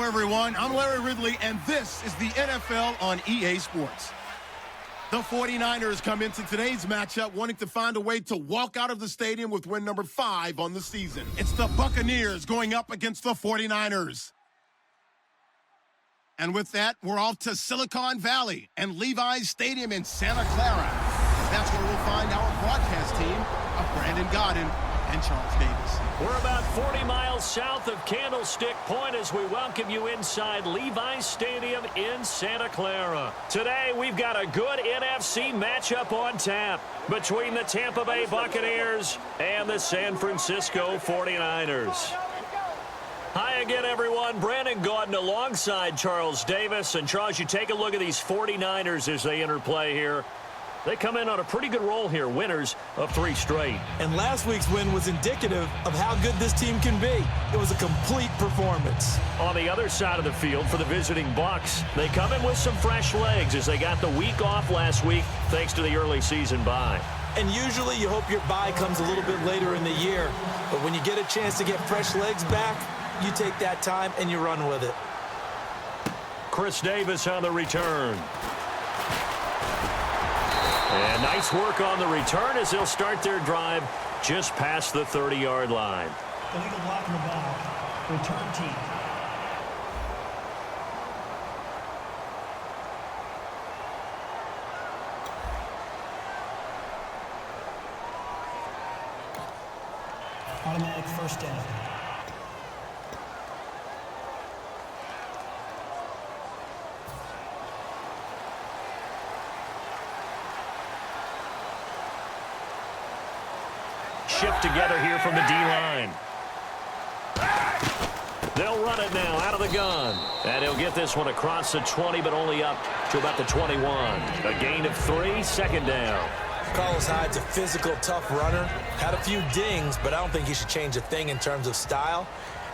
everyone. I'm Larry Ridley, and this is the NFL on EA Sports. The 49ers come into today's matchup wanting to find a way to walk out of the stadium with win number 5 on the season. It's the Buccaneers going up against the 49ers. And with that, we're off to Silicon Valley and Levi's Stadium in Santa Clara. That's where we'll find our broadcast team of Brandon Godden and Charles Davis. We're about 40 miles south of Candlestick Point as we welcome you inside Levi's Stadium in Santa Clara. Today, we've got a good NFC matchup on tap between the Tampa Bay Buccaneers and the San Francisco 49ers. Hi again, everyone. Brandon Gaudin alongside Charles Davis. And, Charles, you take a look at these 49ers as they enter play here. They come in on a pretty good roll here, winners of 3 straight. And last week's win was indicative of how good this team can be. It was a complete performance. On the other side of the field for the visiting Bucs, they come in with some fresh legs as they got the week off last week thanks to the early season bye. And usually you hope your bye comes a little bit later in the year. But when you get a chance to get fresh legs back, you take that time and you run with it. Chris Davis on the return. And nice work on the return as they'll start their drive just past the 30-yard line. Illegal block in the ball. Return team. Automatic first down. Shift together here from the D-line. They'll run it now out of the gun. And he'll get this one across the 20, but only up to about the 21. A gain of 3, second down. Carlos Hyde's a physical, tough runner. Had a few dings, but I don't think he should change a thing in terms of style.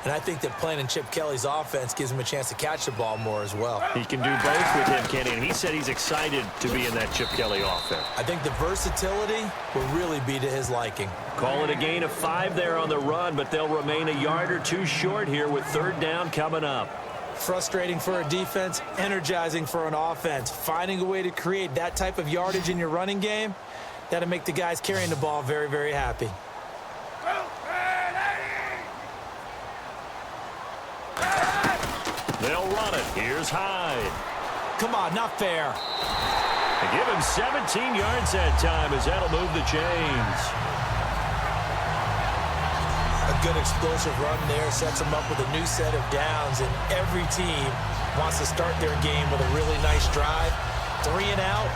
And I think that playing in Chip Kelly's offense gives him a chance to catch the ball more as well. He can do both with him, Kenny, and he said he's excited to be in that Chip Kelly offense. I think the versatility will really be to his liking. Call it a gain of 5 there on the run, but they'll remain a yard or 2 short here with third down coming up. Frustrating for a defense, energizing for an offense. Finding a way to create that type of yardage in your running game, that'll make the guys carrying the ball very, very happy. They'll run it. Here's Hyde. Come on, not fair. They give him 17 yards that time as that'll move the chains. A good explosive run there sets them up with a new set of downs, and every team wants to start their game with a really nice drive. 3 and out.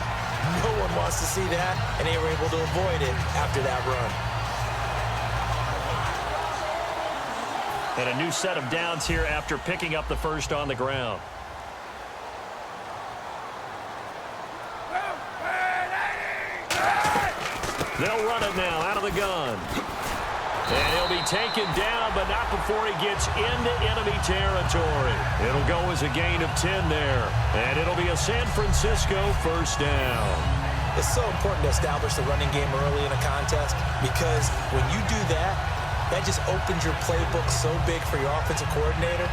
No one wants to see that, and they were able to avoid it after that run. And a new set of downs here after picking up the first on the ground. They'll run it now out of the gun. And he'll be taken down, but not before he gets into enemy territory. It'll go as a gain of 10 there. And it'll be a San Francisco first down. It's so important to establish the running game early in a contest because when you do that, that just opens your playbook so big for your offensive coordinator.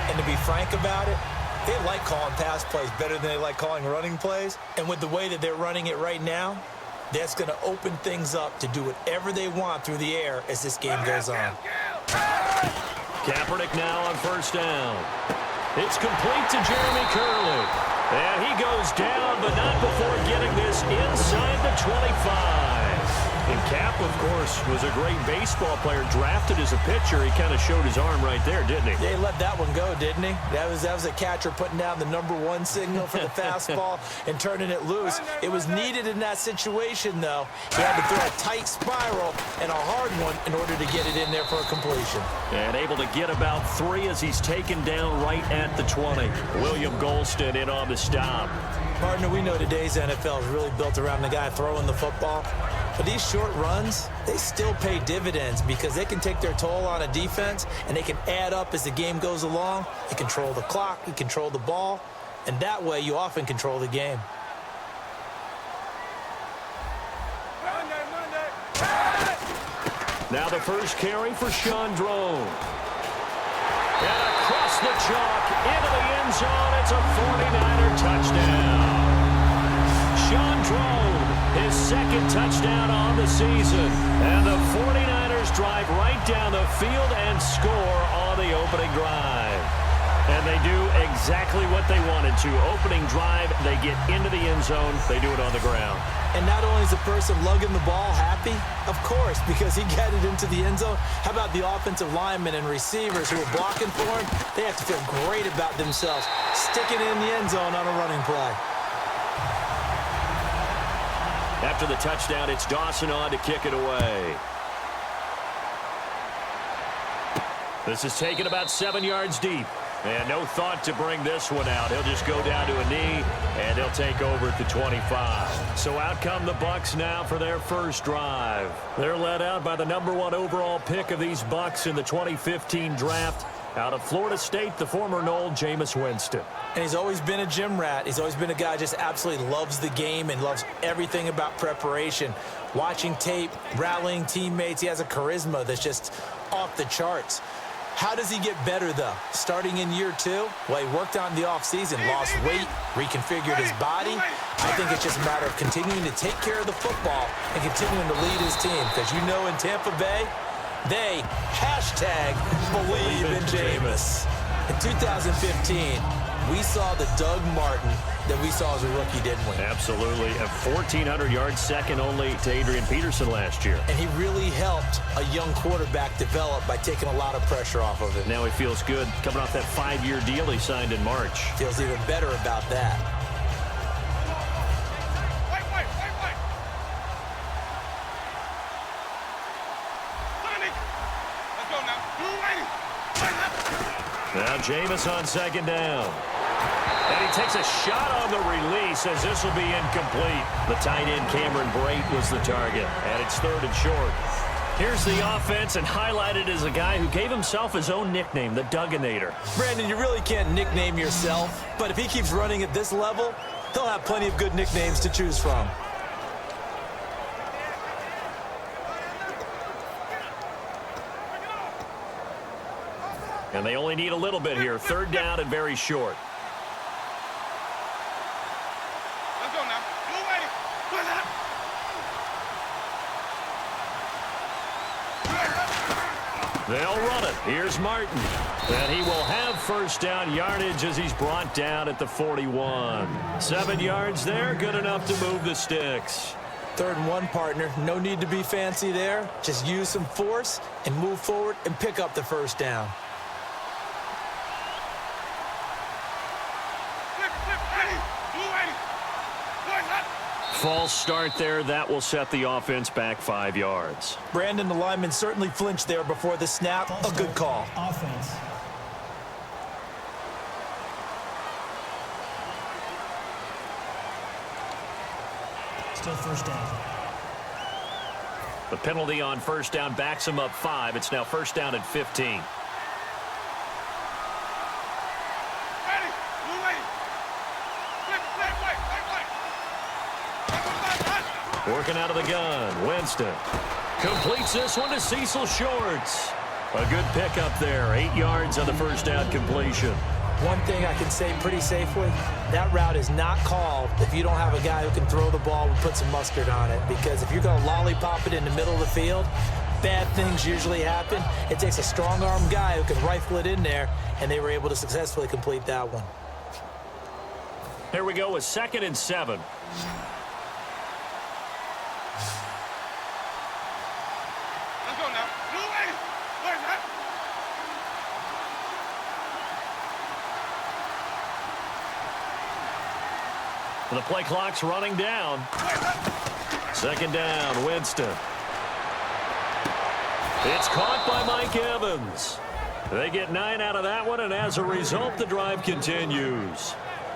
And to be frank about it, they like calling pass plays better than they like calling running plays. And with the way that they're running it right now, that's going to open things up to do whatever they want through the air as this game goes on. Kaepernick now on first down. It's complete to Jeremy Curley. And he goes down, but not before getting this inside the 25. And Cap, of course, was a great baseball player, drafted as a pitcher. He kind of showed his arm right there, didn't he? Yeah, he let that one go, didn't he? That was a catcher putting down the #1 signal for the fastball and turning it loose. It was needed in that situation, though. He had to throw a tight spiral and a hard one in order to get it in there for a completion. And able to get about 3 as he's taken down right at the 20. William Golston in on the stop. Partner, we know today's NFL is really built around the guy throwing the football. But these short runs, they still pay dividends because they can take their toll on a defense and they can add up as the game goes along. You control the clock, you control the ball, and that way you often control the game. Now the first carry for Sean Drone. And across the chalk, into the end zone, it's a 49er touchdown. Sean Drone, his second touchdown on the season. And the 49ers drive right down the field and score on the opening drive. And they do exactly what they wanted to. Opening drive, they get into the end zone. They do it on the ground. And not only is the person lugging the ball happy, of course, because he got it into the end zone. How about the offensive linemen and receivers who are blocking for him? They have to feel great about themselves, sticking in the end zone on a running play. After the touchdown, it's Dawson on to kick it away. This is taken about 7 yards deep. And no thought to bring this one out. He'll just go down to a knee, and he'll take over at the 25. So out come the Bucs now for their first drive. They're led out by the #1 overall pick of these Bucs in the 2015 draft. Out of Florida State, the former Noel, Jameis Winston. And he's always been a gym rat. He's always been a guy who just absolutely loves the game and loves everything about preparation. Watching tape, rallying teammates. He has a charisma that's just off the charts. How does he get better, though? Starting in year 2? Well, he worked on the offseason, lost weight, reconfigured his body. I think it's just a matter of continuing to take care of the football and continuing to lead his team. Because you know in Tampa Bay, they #believe in Jameis. In 2015, we saw the Doug Martin that we saw as a rookie, didn't we? Absolutely. A 1,400 yards, second only to Adrian Peterson last year. And he really helped a young quarterback develop by taking a lot of pressure off of him. Now he feels good coming off that 5-year deal he signed in March. Feels even better about that. Now Jameis on second down. And he takes a shot on the release as this will be incomplete. The tight end Cameron Brate was the target. And it's 3rd and short. Here's the offense, and highlighted as a guy who gave himself his own nickname, the Dugginator. Brandon, you really can't nickname yourself. But if he keeps running at this level, he'll have plenty of good nicknames to choose from. And they only need a little bit here. 3rd down and very short. Let's go now. They'll run it. Here's Martin. And he will have first down yardage as he's brought down at the 41. 7 yards there. Good enough to move the sticks. 3rd and 1, partner. No need to be fancy there. Just use some force and move forward and pick up the first down. False start there. That will set the offense back 5 yards. Brandon, the lineman certainly flinched there before the snap. A good call. Offense. Still first down. The penalty on first down backs him up 5. It's now first down at 15. Working out of the gun. Winston completes this one to Cecil Shorts. A good pickup there. 8 yards on the first down completion. One thing I can say pretty safely, that route is not called if you don't have a guy who can throw the ball and put some mustard on it. Because if you're going to lollipop it in the middle of the field, bad things usually happen. It takes a strong-arm guy who can rifle it in there, and they were able to successfully complete that one. Here we go with 2nd and 7. The play clock's running down. 2nd down, Winston. It's caught by Mike Evans. They get 9 out of that one, and as a result, the drive continues.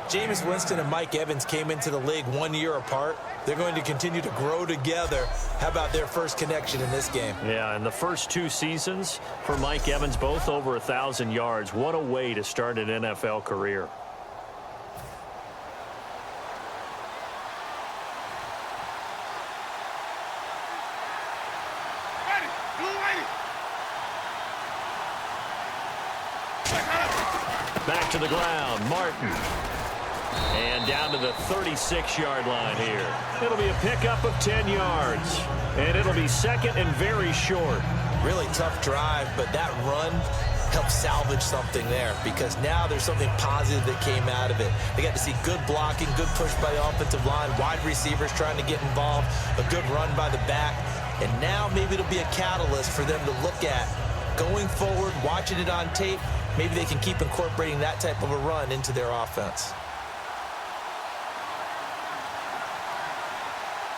Jameis Winston and Mike Evans came into the league 1 year apart. They're going to continue to grow together. How about their first connection in this game? Yeah, and the first 2 seasons for Mike Evans, both over 1,000 yards. What a way to start an NFL career. Back to the ground, Martin. And down to the 36-yard line here. It'll be a pickup of 10 yards. And it'll be second and very short. Really tough drive, but that run helped salvage something there because now there's something positive that came out of it. They got to see good blocking, good push by the offensive line, wide receivers trying to get involved, a good run by the back. And now maybe it'll be a catalyst for them to look at going forward, watching it on tape. Maybe they can keep incorporating that type of a run into their offense.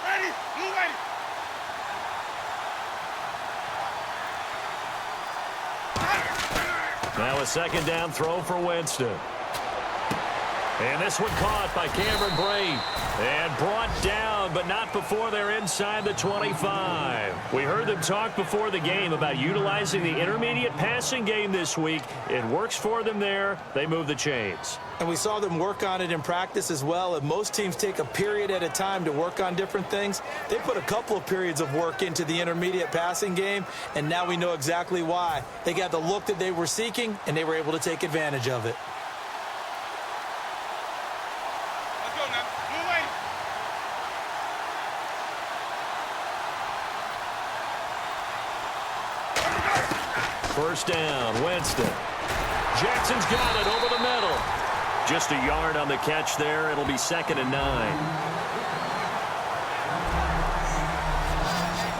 Ready, move ready. Now a second down throw for Winston. And this one caught by Cameron Brate. And brought down, but not before they're inside the 25. We heard them talk before the game about utilizing the intermediate passing game this week. It works for them there. They move the chains. And we saw them work on it in practice as well. And most teams take a period at a time to work on different things. They put a couple of periods of work into the intermediate passing game, and now we know exactly why. They got the look that they were seeking, and they were able to take advantage of it. Let's go now. Move ready. First down, Winston. Jackson's got it over the middle. Just a yard on the catch there. It'll be second and 9.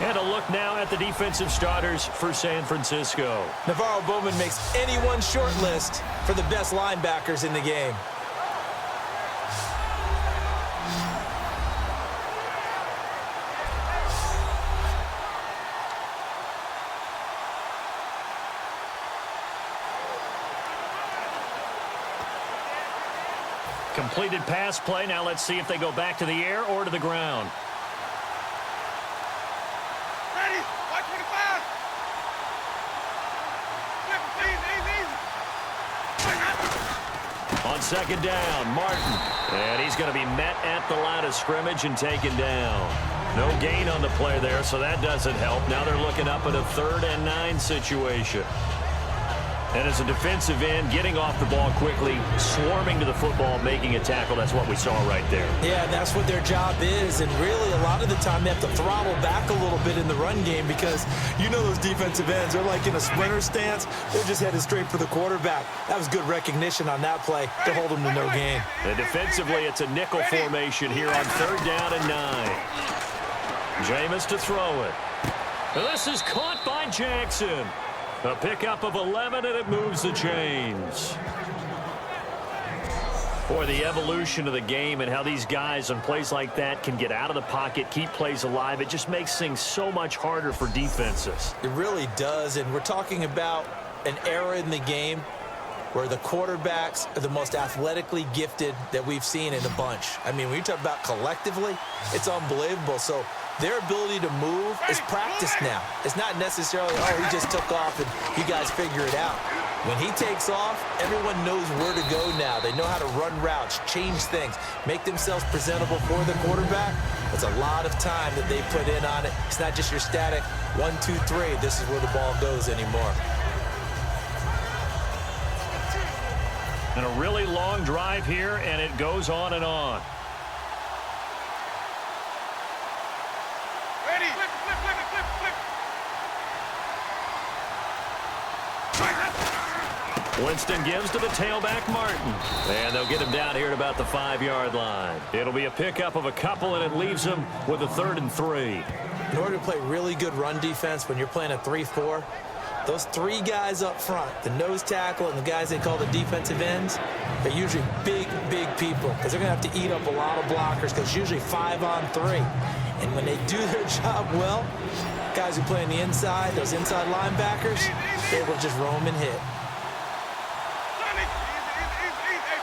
And a look now at the defensive starters for San Francisco. Navarro Bowman makes anyone's short list for the best linebackers in the game. Completed pass play. Now let's see if they go back to the air or to the ground. Ready, watch 25. Flip it, please, easy. On second down, Martin. And he's going to be met at the line of scrimmage and taken down. No gain on the play there, so that doesn't help. Now they're looking up at a 3rd and 9 situation. And as a defensive end, getting off the ball quickly, swarming to the football, making a tackle, that's what we saw right there. Yeah, that's what their job is. And really, a lot of the time, they have to throttle back a little bit in the run game because you know those defensive ends, they're like in a sprinter stance. They're just headed straight for the quarterback. That was good recognition on that play to hold them to no gain. And defensively, it's a nickel formation here on 3rd down and 9. Jameis to throw it. And this is caught by Jackson. A pickup of 11, and it moves the chains. Boy, the evolution of the game and how these guys on plays like that can get out of the pocket, keep plays alive, it just makes things so much harder for defenses. It really does, and we're talking about an era in the game where the quarterbacks are the most athletically gifted that we've seen in a bunch. I mean, when you talk about collectively, it's unbelievable. So their ability to move is practiced now. It's not necessarily, oh, he just took off and you guys figure it out. When he takes off, everyone knows where to go now. They know how to run routes, change things, make themselves presentable for the quarterback. It's a lot of time that they put in on it. It's not just your static 1, 2, 3. This is where the ball goes anymore. And a really long drive here, and it goes on and on. Ready, flip, flip, flip, flip, flip. Winston gives to the tailback, Martin. And they'll get him down here at about the 5-yard line. It'll be a pickup of a couple, and it leaves him with a 3rd and 3. In order to play really good run defense when you're playing a 3-4, those 3 guys up front, the nose tackle and the guys they call the defensive ends, are usually big, big people because they're going to have to eat up a lot of blockers because it's usually 5 on 3. And when they do their job well, guys who play on the inside, those inside linebackers, they will just roam and hit. Sonny, easy, easy, easy.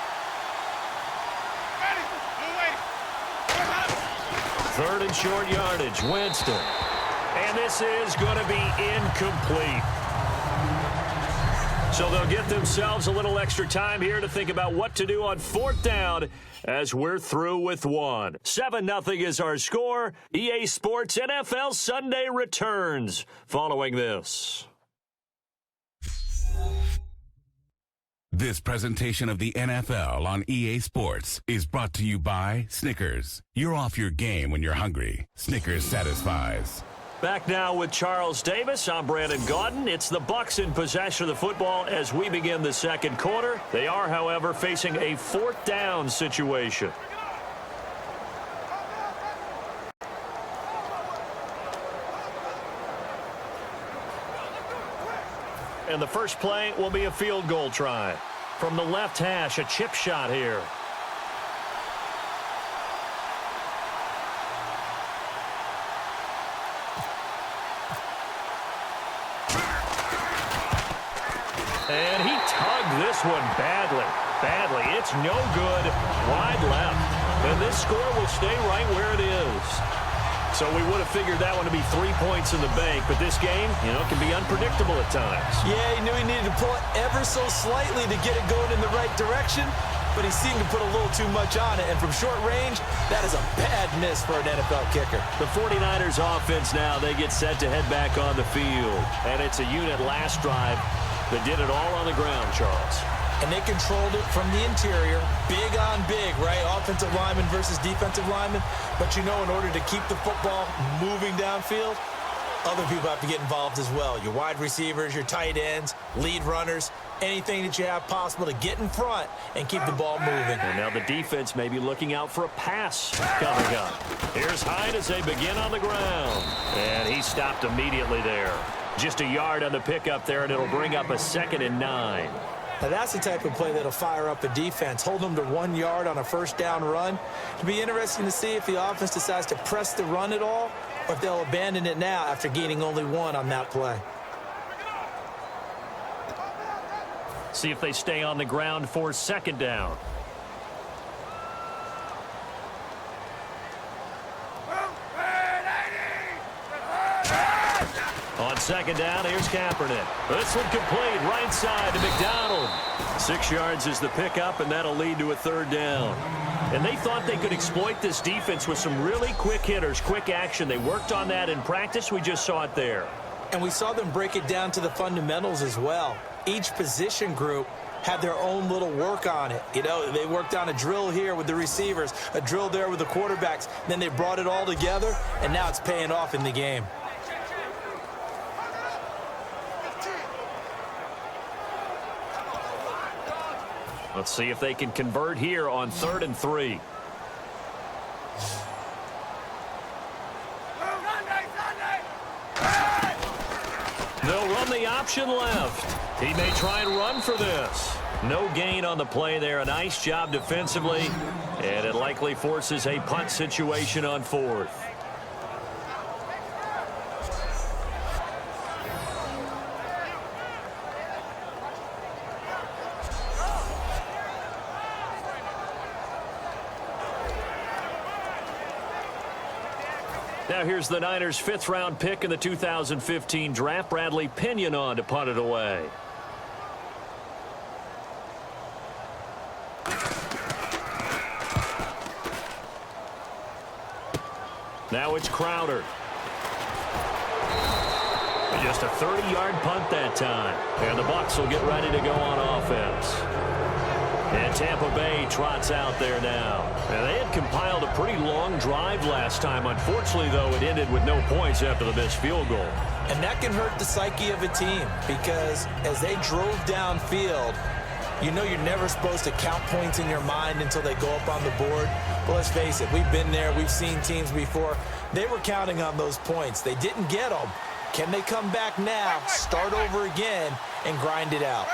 Ready, move ready. 3rd and short yardage, Winston. And this is going to be incomplete. So they'll get themselves a little extra time here to think about what to do on 4th down as we're through with 1. 7-0 is our score. EA Sports NFL Sunday returns following this. This presentation of the NFL on EA Sports is brought to you by Snickers. You're off your game when you're hungry. Snickers satisfies. Back now with Charles Davis. I'm Brandon Gaudin. It's the Bucs in possession of the football as we begin the second quarter. They are, however, facing a fourth down situation. And the first play will be a field goal try. From the left hash, a chip shot here. And he tugged this one badly. It's no good. Wide left. And this score will stay right where it is. So we would have figured that one to be 3 points in the bank, but this game, can be unpredictable at times. Yeah, he knew he needed to pull it ever so slightly to get it going in the right direction, but he seemed to put a little too much on it, and from short range, that is a bad miss for an NFL kicker. The 49ers offense now, they get set to head back on the field, and it's a unit last drive that did it all on the ground, Charles. And they controlled it from the interior, big on big, right? Offensive lineman versus defensive lineman. But in order to keep the football moving downfield, other people have to get involved as well. Your wide receivers, your tight ends, lead runners, anything that you have possible to get in front and keep the ball moving. And now the defense may be looking out for a pass coming up. Here's Hyde as they begin on the ground. And he stopped immediately there. Just a yard on the pickup there, and it'll bring up a 2nd and 9. Now, that's the type of play that'll fire up a defense. Hold them to 1 yard on a first down run. It'll be interesting to see if the offense decides to press the run at all or if they'll abandon it now after gaining only 1 on that play. See if they stay on the ground for 2nd down. On 2nd down, here's Kaepernick. This one complete, right side to McDonald. 6 yards is the pickup, and that'll lead to a 3rd down. And they thought they could exploit this defense with some really quick hitters, quick action. They worked on that in practice. We just saw it there. And we saw them break it down to the fundamentals as well. Each position group had their own little work on it. They worked on a drill here with the receivers, a drill there with the quarterbacks. Then they brought it all together, and now it's paying off in the game. Let's see if they can convert here on 3rd and 3. They'll run the option left. He may try and run for this. No gain on the play there. A nice job defensively. And it likely forces a punt situation on 4th. Now here's the Niners' 5th-round pick in the 2015 draft, Bradley Pinion on to punt it away. Now it's Crowder. Just a 30-yard punt that time. And the Bucs will get ready to go on offense. And Tampa Bay trots out there now. And they had compiled a pretty long drive last time. Unfortunately, though, it ended with no points after the missed field goal. And that can hurt the psyche of a team because as they drove downfield, you're never supposed to count points in your mind until they go up on the board. But let's face it, we've been there. We've seen teams before. They were counting on those points. They didn't get them. Can they come back now, start over again, and grind it out?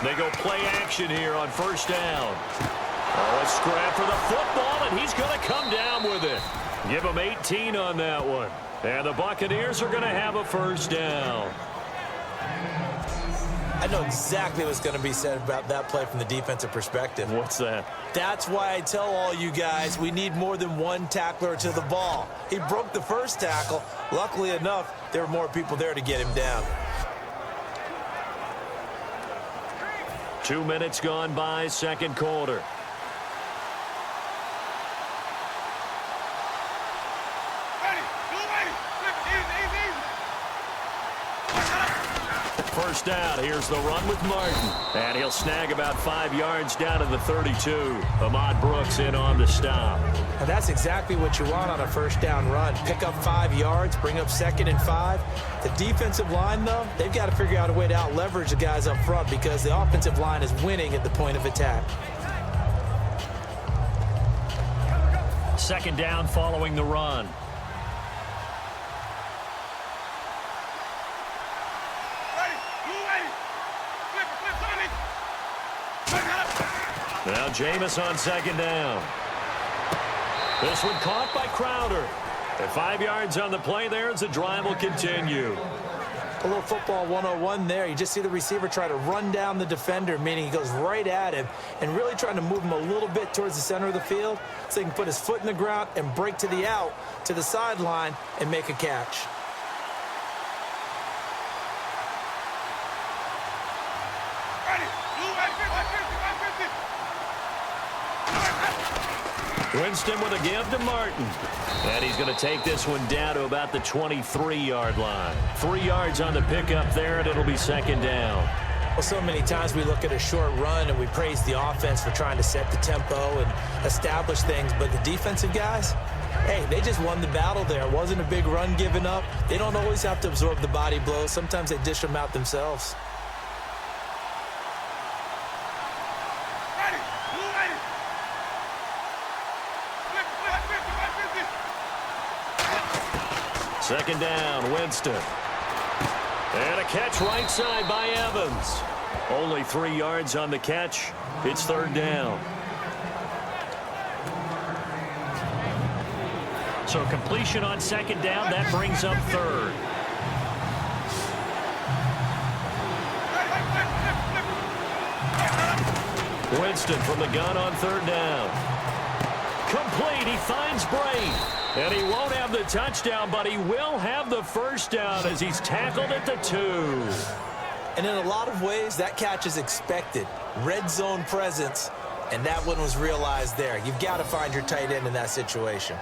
They go play action here on 1st down. Oh, a scrap for the football, and he's going to come down with it. Give him 18 on that one. And the Buccaneers are going to have a 1st down. I know exactly what's going to be said about that play from the defensive perspective. What's that? That's why I tell all you guys we need more than one tackler to the ball. He broke the first tackle. Luckily enough, there were more people there to get him down. 2 minutes gone by, 2nd quarter. first down. Here's the run with Martin. And he'll snag about 5 yards down to the 32. Ahmad Brooks in on the stop. And that's exactly what you want on a first down run. Pick up 5 yards, bring up 2nd and 5. The defensive line, though, they've got to figure out a way to out-leverage the guys up front because the offensive line is winning at the point of attack. 2nd down following the run. Now Jameis on 2nd down. This one caught by Crowder. At 5 yards on the play there as the drive will continue. A little football 101 there. You just see the receiver try to run down the defender, meaning he goes right at him and really trying to move him a little bit towards the center of the field so he can put his foot in the ground and break to the out, to the sideline, and make a catch. Winston with a give to Martin. And he's going to take this one down to about the 23-yard line. 3 yards on the pickup there, and it'll be 2nd down. Well, so many times we look at a short run and we praise the offense for trying to set the tempo and establish things, but the defensive guys, hey, they just won the battle there. It wasn't a big run given up. They don't always have to absorb the body blows. Sometimes they dish them out themselves. Second down, Winston. And a catch right side by Evans. Only 3 yards on the catch. It's 3rd down. So completion on 2nd down. That brings up 3rd. Winston from the gun on 3rd down. Complete. He finds Braid. And he won't have the touchdown, but he will have the first down as he's tackled at the 2. And in a lot of ways, that catch is expected. Red zone presence, and that one was realized there. You've got to find your tight end in that situation.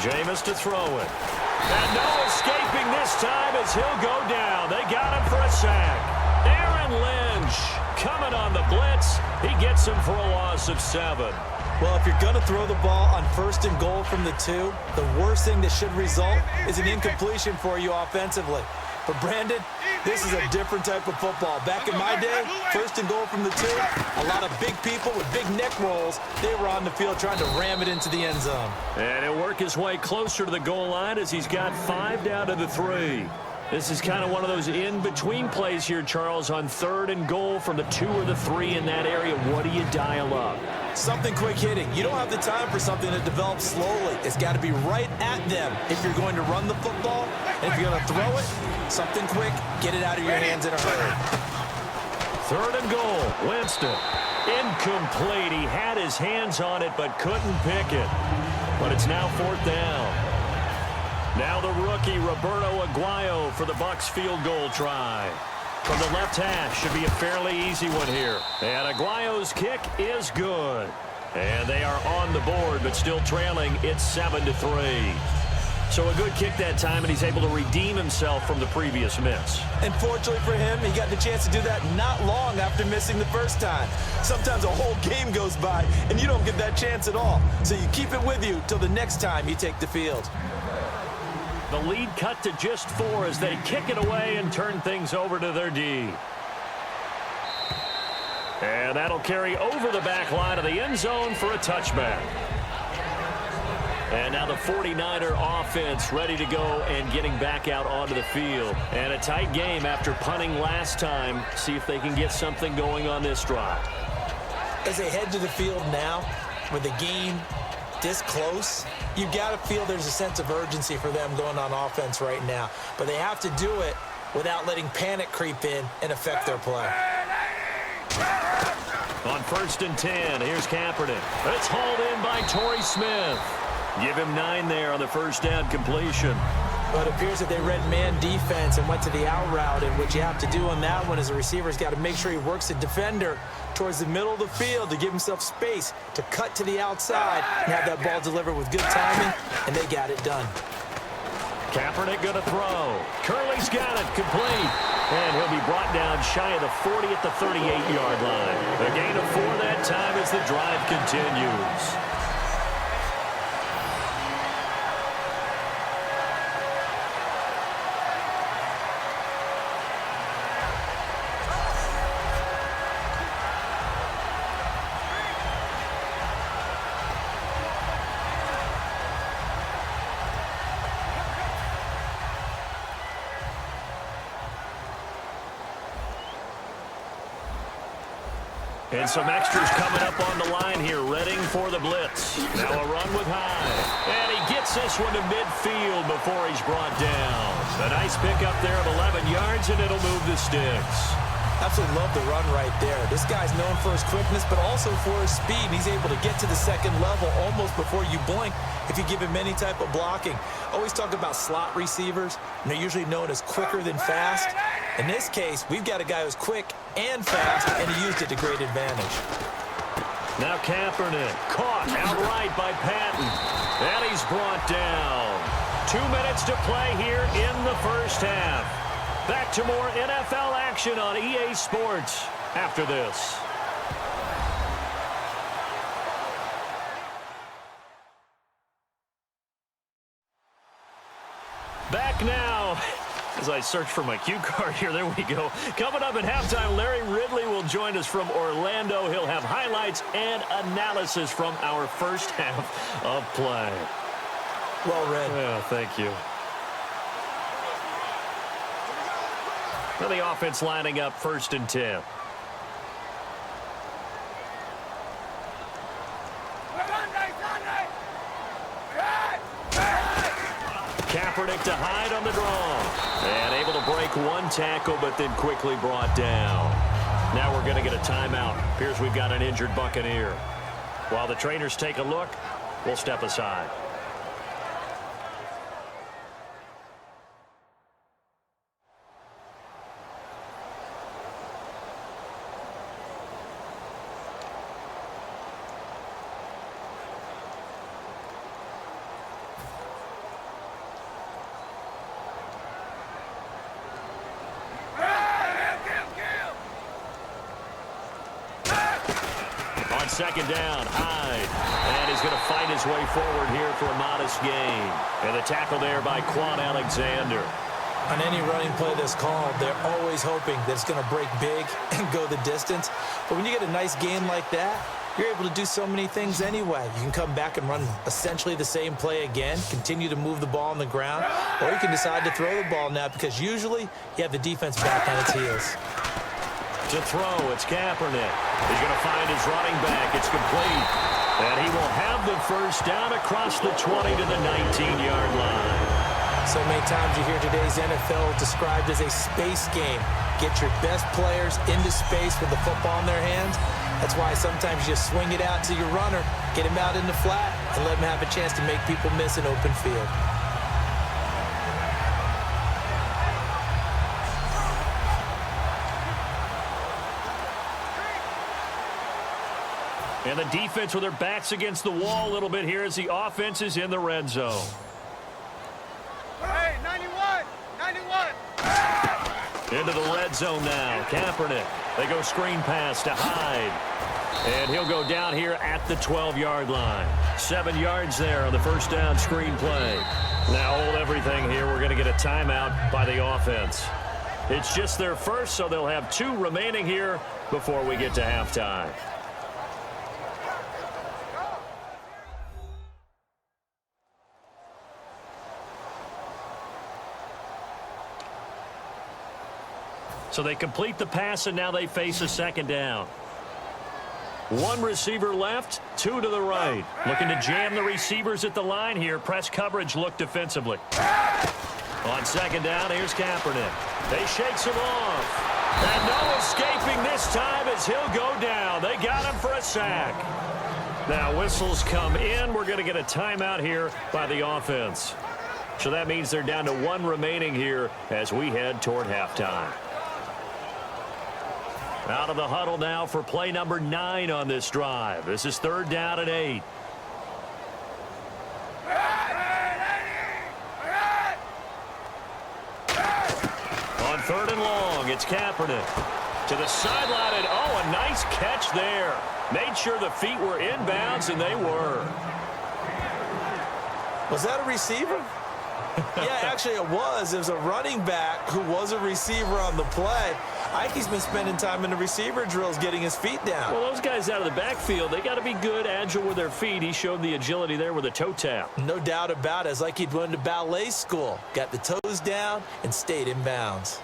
Jameis to throw it. And no escaping this time as he'll go down. They got him for a sack. Aaron Lynch coming on the blitz. He gets him for a loss of 7. Well, if you're going to throw the ball on 1st and goal from the 2, the worst thing that should result is an incompletion for you offensively. But, Brandon, this is a different type of football. Back in my day, 1st and goal from the 2, a lot of big people with big neck rolls, they were on the field trying to ram it into the end zone. And he'll work his way closer to the goal line as he's got 5 down to the 3. This is kind of one of those in-between plays here, Charles, on 3rd and goal from the 2 or the 3 in that area. What do you dial up? Something quick hitting. You don't have the time for something that develops slowly. It's got to be right at them if you're going to run the football. And if you're going to throw it, something quick, get it out of your hands in a hurry. 3rd and goal, Winston. Incomplete. He had his hands on it but couldn't pick it. But it's now 4th down. Now the rookie, Roberto Aguayo, for the Bucs field goal try. From the left hash, should be a fairly easy one here. And Aguayo's kick is good. And they are on the board, but still trailing. It's 7-3. So a good kick that time, and he's able to redeem himself from the previous miss. And fortunately for him, he got the chance to do that not long after missing the first time. Sometimes a whole game goes by, and you don't get that chance at all. So you keep it with you till the next time you take the field. The lead cut to just 4 as they kick it away and turn things over to their D. And that'll carry over the back line of the end zone for a touchback. And now the 49er offense ready to go and getting back out onto the field. And a tight game after punting last time. See if they can get something going on this drive. As they head to the field now, with the game this close, you got to feel there's a sense of urgency for them going on offense right now. But they have to do it without letting panic creep in and affect their play. On 1st and 10, here's Kaepernick. It's hauled in by Torrey Smith. Give him 9 there on the first down completion. Well, it appears that they read man defense and went to the out route, and what you have to do on that one is the receiver's got to make sure he works the defender towards the middle of the field to give himself space to cut to the outside and have that ball delivered with good timing, and they got it done. Kaepernick going to throw. Curley's got it, complete. And he'll be brought down shy of the 40 at the 38-yard line. A gain of 4 that time as the drive continues. And some extras coming up on the line here, readying for the blitz. Now a run with Hyde. And he gets this one to midfield before he's brought down. A nice pickup there of 11 yards, and it'll move the sticks. Absolutely love the run right there. This guy's known for his quickness, but also for his speed. And he's able to get to the second level almost before you blink if you give him any type of blocking. Always talk about slot receivers, and they're usually known as quicker than fast. In this case, we've got a guy who's quick and fast, and he used it to great advantage. Now Kaepernick, caught outright by Patton. And he's brought down. 2 minutes to play here in the first half. Back to more NFL action on EA Sports after this. Back now. As I search for my cue card here, there we go. Coming up at halftime, Larry Ridley will join us from Orlando. He'll have highlights and analysis from our first half of play. Well read. Yeah, thank you. Now the offense lining up 1st and 10. Kaepernick to Hyde on the draw. And able to break one tackle, but then quickly brought down. Now we're going to get a timeout. Appears we've got an injured Buccaneer. While the trainers take a look, we'll step aside. Second down, Hyde. And he's going to fight his way forward here for a modest gain. And the tackle there by Quan Alexander. On any running play that's called, they're always hoping that it's going to break big and go the distance. But when you get a nice game like that, you're able to do so many things anyway. You can come back and run essentially the same play again, continue to move the ball on the ground, or you can decide to throw the ball now because usually you have the defense back on its heels. To throw, it's Kaepernick. He's going to find his running back. It's complete. And he will have the first down across the 20 to the 19-yard line. So many times you hear today's NFL described as a space game. Get your best players into space with the football in their hands. That's why sometimes you just swing it out to your runner, get him out in the flat, and let him have a chance to make people miss an open field. And the defense with their backs against the wall a little bit here as the offense is in the red zone. Hey, 91! 91! Into the red zone now. Kaepernick. They go screen pass to Hyde. And he'll go down here at the 12-yard line. 7 yards there on the first down screen play. Now hold everything here. We're going to get a timeout by the offense. It's just their first, so they'll have 2 remaining here before we get to halftime. So they complete the pass, and now they face a second down. 1 receiver left, 2 to the right. Looking to jam the receivers at the line here. Press coverage look defensively. On second down, here's Kaepernick. They shakes him off. And no escaping this time as he'll go down. They got him for a sack. Now whistles come in. We're going to get a timeout here by the offense. So that means they're down to 1 remaining here as we head toward halftime. Out of the huddle now for play number 9 on this drive. This is 3rd down and 8. On 3rd and long, it's Kaepernick. To the sideline, and oh, a nice catch there. Made sure the feet were inbounds, and they were. Was that a receiver? Yeah, actually it was. It was a running back who was a receiver on the play. Ike's been spending time in the receiver drills getting his feet down. Well, those guys out of the backfield, they got to be good, agile with their feet. He showed the agility there with a toe tap. No doubt about it. It's like he'd went to ballet school. Got the toes down and stayed in bounds.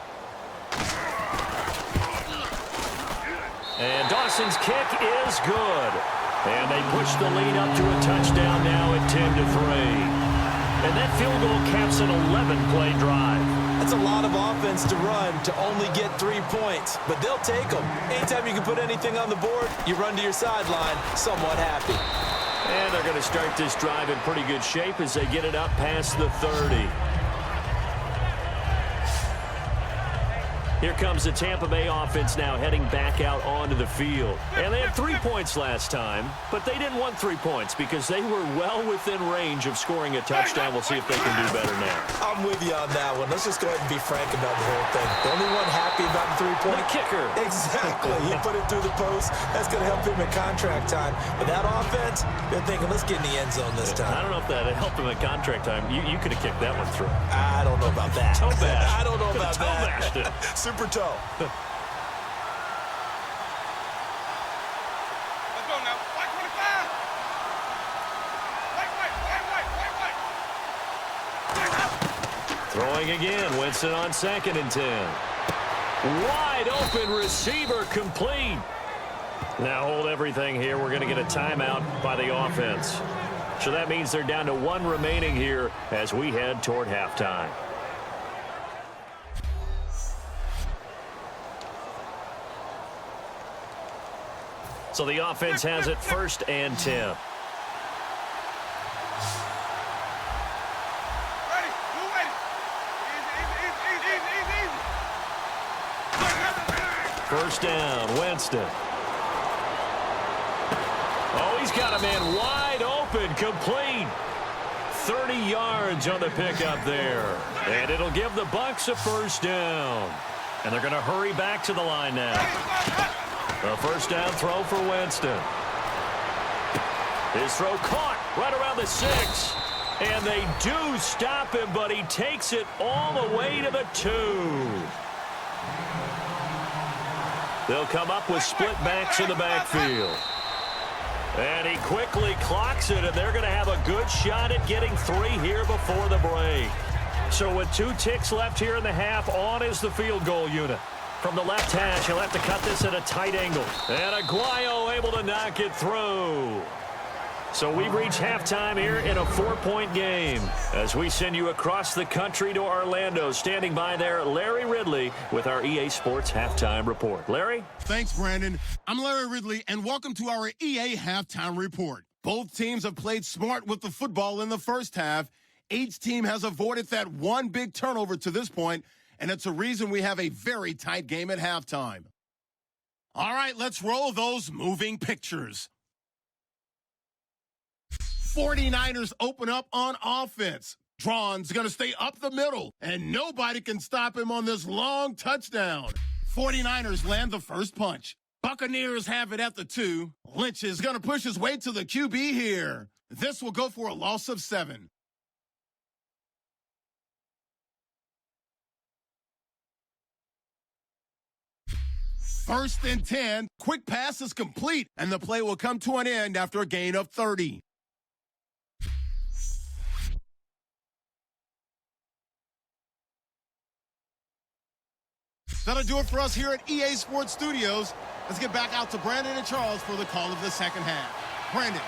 And Dawson's kick is good. And they push the lead up to a touchdown now at 10-3. And that field goal caps an 11-play drive. That's a lot of offense to run to only get 3 points, but they'll take them. Anytime you can put anything on the board, you run to your sideline somewhat happy. And they're going to start this drive in pretty good shape as they get it up past the 30. Here comes the Tampa Bay offense now heading back out onto the field. And they had 3 points last time, but they didn't want 3 points because they were well within range of scoring a touchdown. We'll see if they can do better now. I'm with you on that one. Let's just go ahead and be frank about the whole thing. The only one happy about the 3-point. The kicker. Exactly. He put it through the post. That's going to help him in contract time. But that offense, they're thinking, let's get in the end zone this time. I don't know if that helped him in contract time. You could have kicked that one through. I don't know about that. Toe bash. I don't know about toe that. Bashed it. Super toe. Let's go now. White 25. White. Throwing again. Winston on 2nd and 10. Wide open receiver complete. Now hold everything here. We're going to get a timeout by the offense. So that means they're down to 1 remaining here as we head toward halftime. So the offense has it 1st and 10. Ready. Move ready. Easy. 1st down, Winston. Oh, he's got a man wide open, complete. 30 yards on the pickup there. And it'll give the Bucs a 1st down. And they're going to hurry back to the line now. A 1st down throw for Winston. His throw caught right around the 6. And they do stop him, but he takes it all the way to the 2. They'll come up with split backs in the backfield. And he quickly clocks it, and they're going to have a good shot at getting 3 here before the break. So with 2 ticks left here in the half, on is the field goal unit. From the left hash, he'll have to cut this at a tight angle. And Aguayo able to knock it through. So we've reached halftime here in a 4-point game as we send you across the country to Orlando. Standing by there, Larry Ridley with our EA Sports Halftime Report. Larry? Thanks, Brandon. I'm Larry Ridley, and welcome to our EA Halftime Report. Both teams have played smart with the football in the first half. Each team has avoided that one big turnover to this point, and it's a reason we have a very tight game at halftime. All right, let's roll those moving pictures. 49ers open up on offense. Drawn's going to stay up the middle, and nobody can stop him on this long touchdown. 49ers land the first punch. Buccaneers have it at the 2. Lynch is going to push his way to the QB here. This will go for a loss of 7. First and 10. Quick pass is complete, and the play will come to an end after a gain of 30. That'll do it for us here at EA Sports Studios. Let's get back out to Brandon and Charles for the call of the second half. Brandon.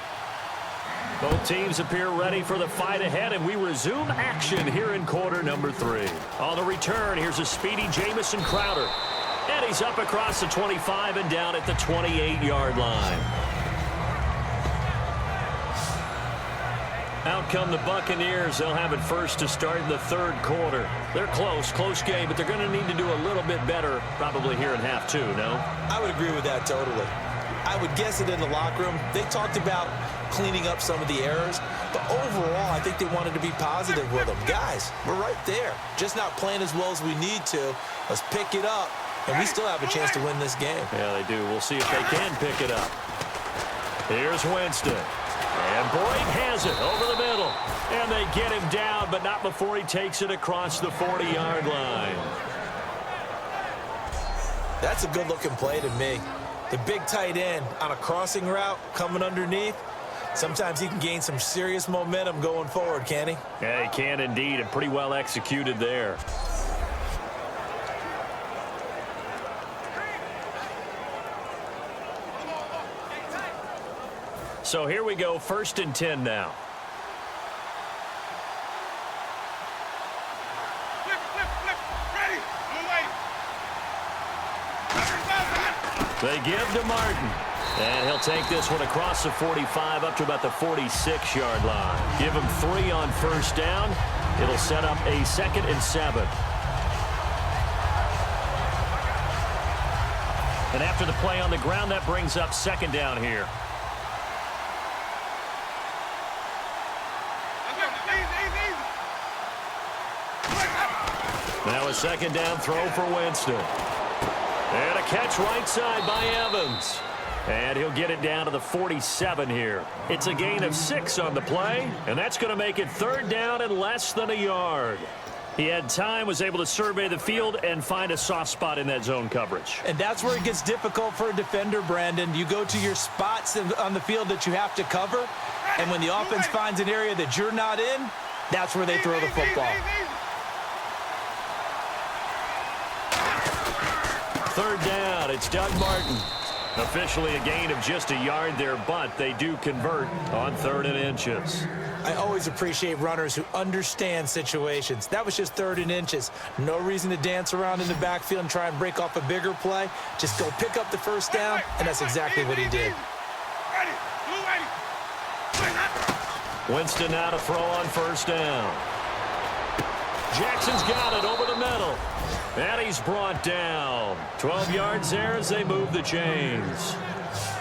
Both teams appear ready for the fight ahead, and we resume action here in quarter number 3. On the return, here's a speedy Jamison Crowder. And he's up across the 25 and down at the 28-yard line. Out come the Buccaneers. They'll have it first to start in the third quarter. They're close game, but they're going to need to do a little bit better probably here in half 2, no? I would agree with that totally. I would guess it in the locker room. They talked about cleaning up some of the errors, but overall, I think they wanted to be positive with them. Guys, we're right there. Just not playing as well as we need to. Let's pick it up, and we still have a chance to win this game. Yeah, they do. We'll see if they can pick it up. Here's Winston. And Boyd has it over the middle. And they get him down, but not before he takes it across the 40-yard line. That's a good-looking play to me. The big tight end on a crossing route coming underneath. Sometimes he can gain some serious momentum going forward, can he? Yeah, he can indeed, and pretty well executed there. So here we go, 1st and 10 now. Flip. Ready. They give to Martin. And he'll take this one across the 45 up to about the 46-yard line. Give him 3 on 1st down. It'll set up a 2nd and 7. And after the play on the ground, that brings up 2nd down here. Now a 2nd down throw for Winston. And a catch right side by Evans. And he'll get it down to the 47 here. It's a gain of 6 on the play, and that's going to make it 3rd down and less than a yard. He had time, was able to survey the field and find a soft spot in that zone coverage. And that's where it gets difficult for a defender, Brandon. You go to your spots on the field that you have to cover, and when the offense finds an area that you're not in, that's where they throw the football. 3rd down, it's Doug Martin. Officially a gain of just a yard there, but they do convert on 3rd and inches. I always appreciate runners who understand situations. That was just 3rd and inches. No reason to dance around in the backfield and try and break off a bigger play. Just go pick up the 1st down, and that's exactly what he did. Winston now to throw on 1st down. Jackson's got it over the middle. And he's brought down. 12 yards there as they move the chains.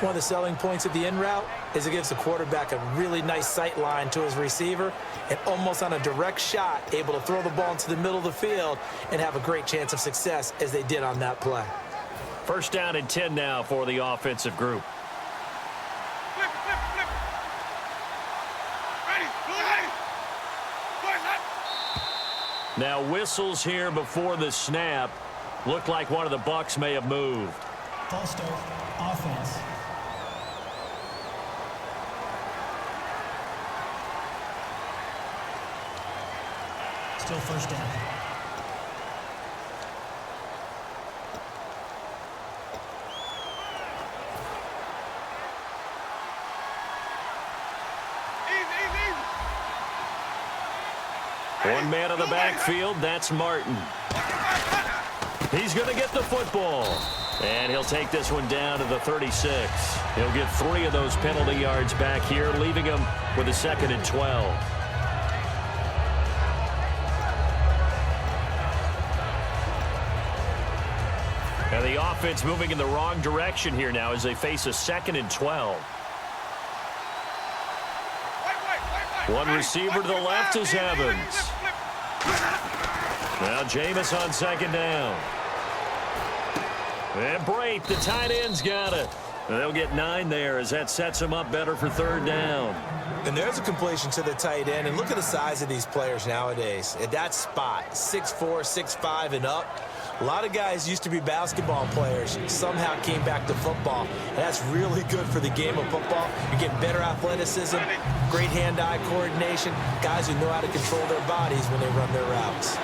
One of the selling points of the in route is it gives the quarterback a really nice sight line to his receiver and almost on a direct shot able to throw the ball into the middle of the field and have a great chance of success as they did on that play. 1st down and 10 now for the offensive group. Flip. Ready. Now whistles here before the snap. Looked like one of the Bucs may have moved. False start. Offense. Still 1st down. One man in the backfield, that's Martin. He's going to get the football. And he'll take this one down to the 36. He'll get 3 of those penalty yards back here, leaving him with a 2nd and 12. And the offense moving in the wrong direction here now as they face a 2nd and 12. One receiver to the left is Evans. Now Jameis on 2nd down. And Brate, the tight end's got it. And they'll get 9 there as that sets them up better for 3rd down. And there's a completion to the tight end. And look at the size of these players nowadays. At that spot, 6'4", 6'5", and up. A lot of guys used to be basketball players, somehow came back to football. And that's really good for the game of football. You're getting better athleticism, great hand-eye coordination, guys who know how to control their bodies when they run their routes.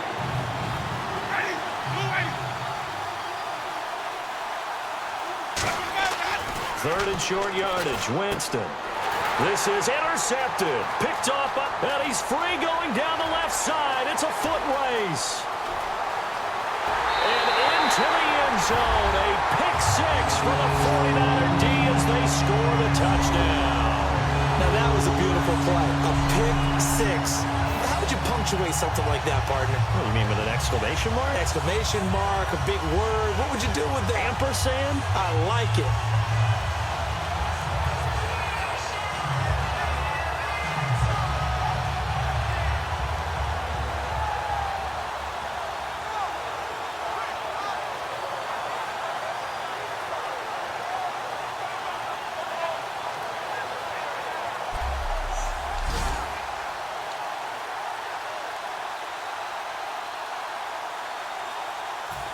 3rd and short yardage, Winston. This is intercepted. Picked off, and he's free going down the left side. It's a foot race. And into the end zone. A pick six for the 49er D as they score the touchdown. Now, that was a beautiful play. A pick six. How would you punctuate something like that, partner? What do you mean, with an exclamation mark? Exclamation mark, a big word. What would you do with that? Ampersand? I like it.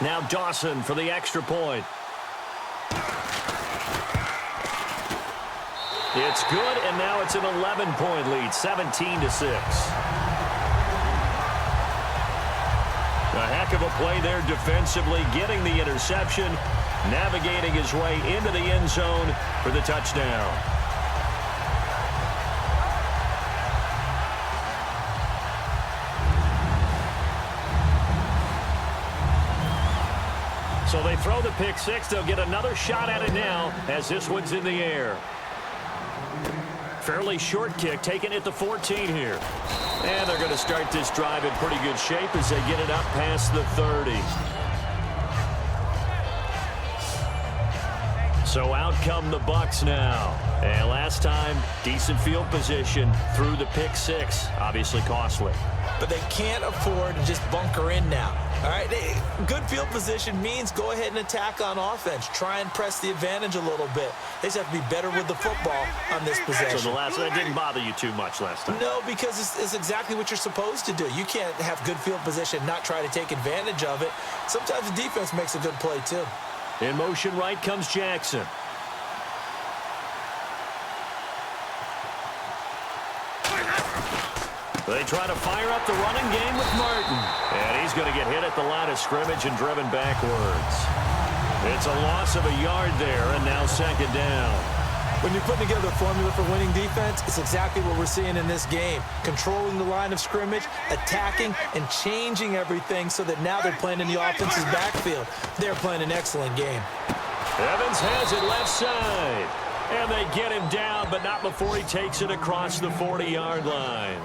Now Dawson for the extra point. It's good, and now it's an 11-point lead, 17-6. A heck of a play there defensively, getting the interception, navigating his way into the end zone for the touchdown. So they throw the pick six. They'll get another shot at it now as this one's in the air. Fairly short kick, taking it to 14 here. And they're going to start this drive in pretty good shape as they get it up past the 30. So out come the Bucs now. And last time, decent field position through the pick six. Obviously costly. But they can't afford to just bunker in now. All right, good field position means go ahead and attack on offense. Try and press the advantage a little bit. They just have to be better with the football on this possession. So that didn't bother you too much last time? No, because it's exactly what you're supposed to do. You can't have good field position, not try to take advantage of it. Sometimes the defense makes a good play, too. In motion right comes Jackson. They try to fire up the running game with Martin. And he's going to get hit at the line of scrimmage and driven backwards. It's a loss of a yard there, and now second down. When you're putting together a formula for winning defense, it's exactly what we're seeing in this game. Controlling the line of scrimmage, attacking, and changing everything so that now they're playing in the offense's backfield. They're playing an excellent game. Evans has it left side. And they get him down, but not before he takes it across the 40-yard line.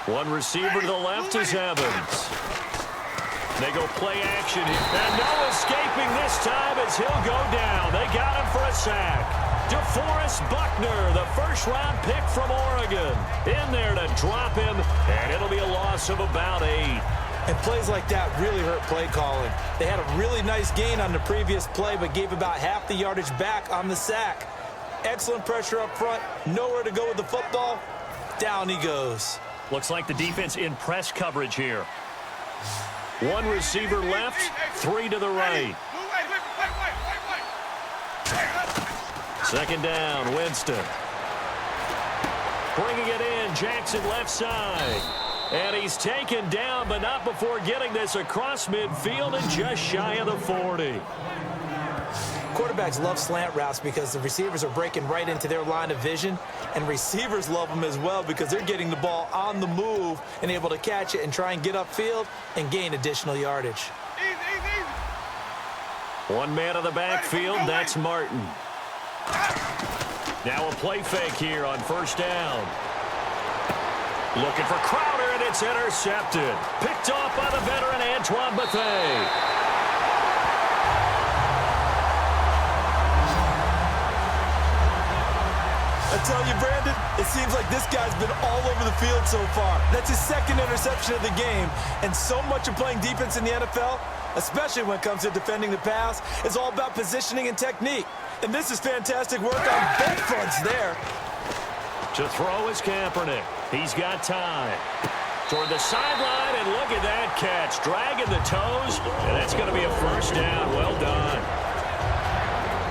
One receiver to the left is Evans. They go play action here. And no escaping this time as he'll go down. They got him for a sack. DeForest Buckner, the first-round pick from Oregon, in there to drop him, and it'll be a loss of about 8. And plays like that really hurt play calling. They had a really nice gain on the previous play, but gave about half the yardage back on the sack. Excellent pressure up front. Nowhere to go with the football. Down he goes. Looks like the defense in press coverage here. One receiver left, 3 to the right. Second down, Winston. Bringing it in, Jackson left side. And he's taken down, but not before getting this across midfield and just shy of the 40. Quarterbacks love slant routes because the receivers are breaking right into their line of vision, and receivers love them as well because they're getting the ball on the move and able to catch it and try and get upfield and gain additional yardage. One man on the backfield, that's Martin. Now a play fake here on first down. Looking for Crowder, and it's intercepted. Picked off by the veteran Antoine Bethea. I tell you, Brandon, it seems like this guy's been all over the field so far. That's his second interception of the game. And so much of playing defense in the NFL, especially when it comes to defending the pass, is all about positioning and technique. And this is fantastic work on both fronts there. To throw is Kaepernick. He's got time. toward the sideline, and look at that catch. Dragging the toes, and that's going to be a first down. Well done.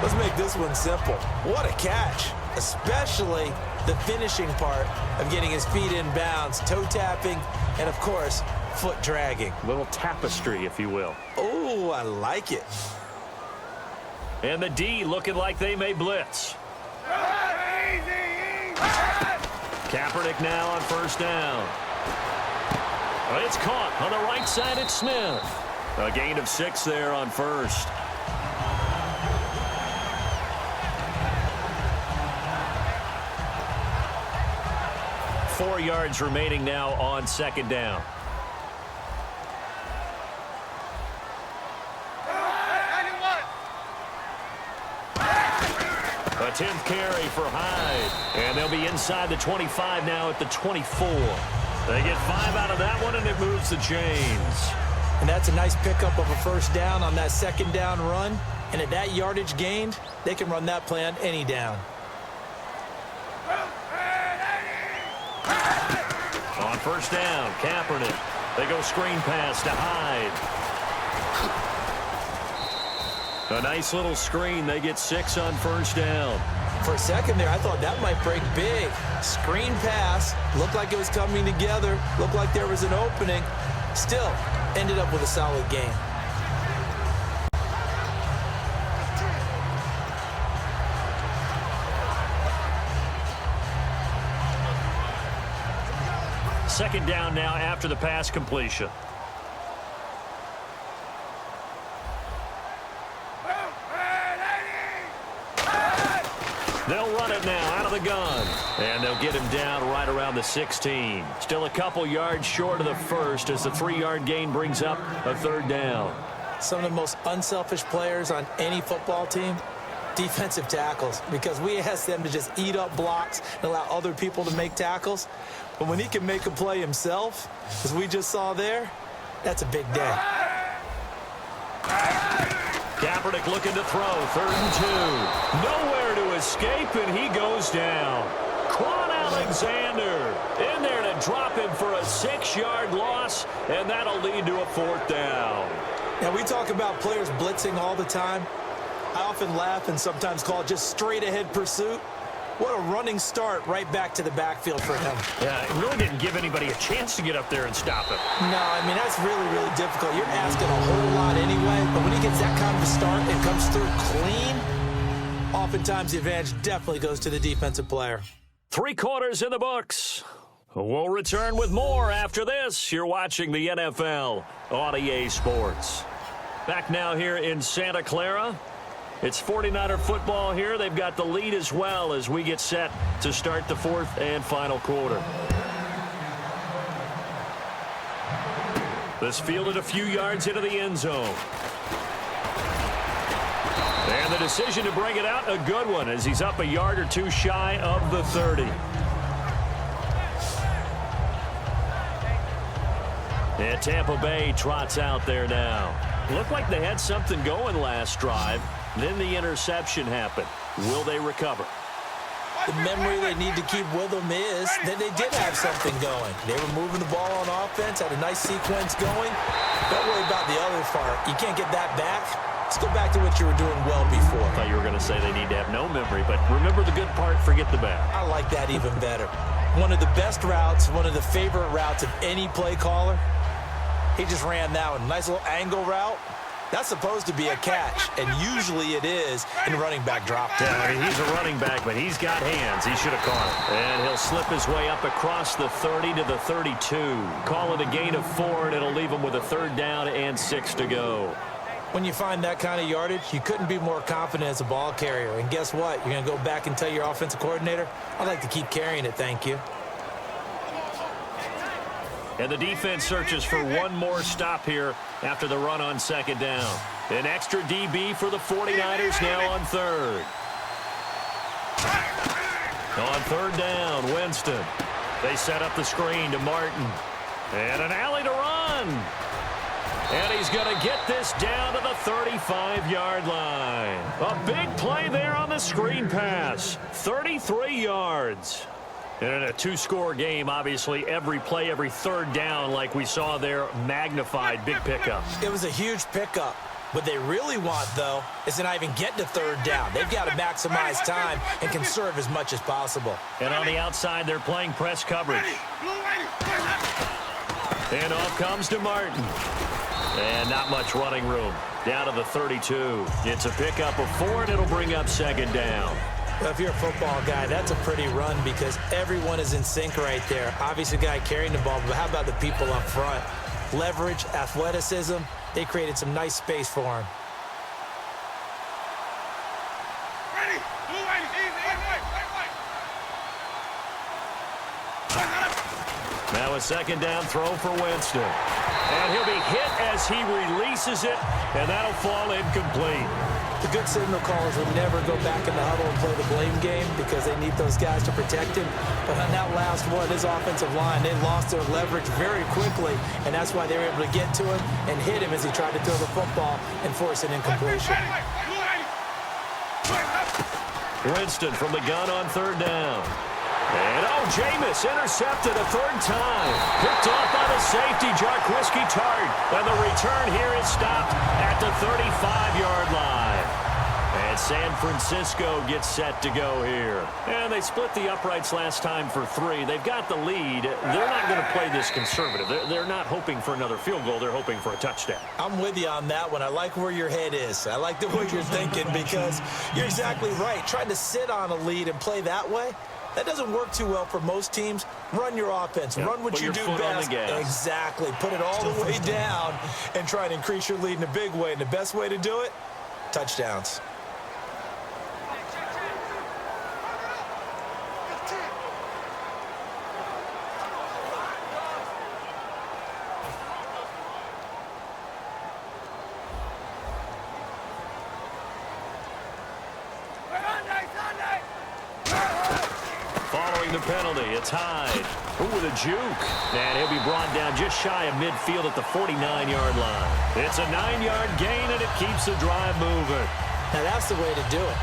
Let's make this one simple. What a catch, especially the finishing part of getting his feet in bounds, toe tapping, and, of course, foot dragging. A little tapestry, if you will. Oh, I like it. And the D looking like they may blitz. Kaepernick now on first down. It's caught on the right side. It's Smith. A gain of 6 there on first. Four yards remaining now on second down. A 10th carry for Hyde. And they'll be inside the 25 now at the 24. They get 5 out of that one, and it moves the chains. And that's a nice pickup of a first down on that second down run. And at that yardage gained, they can run that play on any down. On first down, Kaepernick. They go screen pass to Hyde. A nice little screen. They get 6 on first down. For a second there, I thought that might break big. Screen pass. Looked like it was coming together. Looked like there was an opening. Still, ended up with a solid gain. Second down now after the pass completion. They'll run it now out of the gun. And they'll get him down right around the 16. Still a couple yards short of the first as the 3-yard gain brings up a third down. Some of the most unselfish players on any football team, defensive tackles, because we ask them to just eat up blocks and allow other people to make tackles. But when he can make a play himself, as we just saw there, that's a big day. Kaepernick looking to throw. 3rd and 2. Nowhere to escape, and he goes down. Quan Alexander in there to drop him for a 6-yard loss, and that'll lead to a 4th down. Now, we talk about players blitzing all the time. I often laugh and sometimes call it just straight-ahead pursuit. What a running start right back to the backfield for him. Yeah, it really didn't give anybody a chance to get up there and stop him. No, I mean, that's really, really difficult. You're asking a whole lot anyway, but when he gets that kind of a start and comes through clean, oftentimes the advantage definitely goes to the defensive player. 3 quarters in the books. We'll return with more after this. You're watching the NFL on EA Sports. Back now here in Santa Clara. It's 49er football here. They've got the lead as well as we get set to start the 4th and final quarter. This fielded a few yards into the end zone. And the decision to bring it out, a good one, as he's up a yard or 2 shy of the 30. And Tampa Bay trots out there now. Looked like they had something going last drive. Then the interception happened. Will they recover? The memory they need to keep with them is that they did have something going. They were moving the ball on offense, had a nice sequence going. Don't worry about the other part. You can't get that back. Let's go back to what you were doing well before. I thought you were going to say they need to have no memory, but remember the good part, forget the bad. I like that even better. One of the best routes, one of the favorite routes of any play caller. He just ran that one. Nice little angle route. That's supposed to be a catch, and usually it is in the running back drop. Yeah, I mean, he's a running back, but he's got hands. He should have caught it. And he'll slip his way up across the 30 to the 32. Call it a gain of 4, and it'll leave him with a 3rd down and 6 to go. When you find that kind of yardage, you couldn't be more confident as a ball carrier. And guess what? You're going to go back and tell your offensive coordinator, I'd like to keep carrying it, thank you. And the defense searches for one more stop here after the run on 2nd down. An extra DB for the 49ers now on 3rd. On 3rd down, Winston. They set up the screen to Martin. And an alley to run. And he's going to get this down to the 35-yard line. A big play there on the screen pass. 33 yards. And in a two-score game, obviously, every play, every third down, like we saw there, magnified, big pickup. It was a huge pickup. What they really want, though, is to not even get to third down. They've got to maximize time and conserve as much as possible. And on the outside, they're playing press coverage. And off comes to Martin. And not much running room. Down to the 32. It's a pickup of 4, and it'll bring up second down. Well, if you're a football guy, that's a pretty run because everyone is in sync right there. Obviously, the guy carrying the ball, but how about the people up front? Leverage, athleticism, they created some nice space for him. Ready. Blue lady. Now a second down throw for Winston. And he'll be hit as he releases it, and that'll fall incomplete. The good signal callers will never go back in the huddle and play the blame game because they need those guys to protect him. But on that last one, his offensive line, they lost their leverage very quickly, and that's why they were able to get to him and hit him as he tried to throw the football and force an incompletion. Winston from the gun on third down. And, Jameis intercepted a third time. Picked off by the safety, Jarquiski Tart. And the return here is stopped at the 35-yard line. And San Francisco gets set to go here. And they split the uprights last time for 3. They've got the lead. They're not going to play this conservative. They're not hoping for another field goal. They're hoping for a touchdown. I'm with you on that one. I like where your head is. I like the way you're thinking because you're exactly right. Trying to sit on a lead and play that way, that doesn't work too well for most teams. Run your offense. Run what you do best. Exactly. Put it all the way down and try to increase your lead in a big way. And the best way to do it, touchdowns. Following the penalty, it's Hyde. With a juke. And he'll be brought down just shy of midfield at the 49-yard line. It's a 9-yard gain, and it keeps the drive moving. Now, that's the way to do it.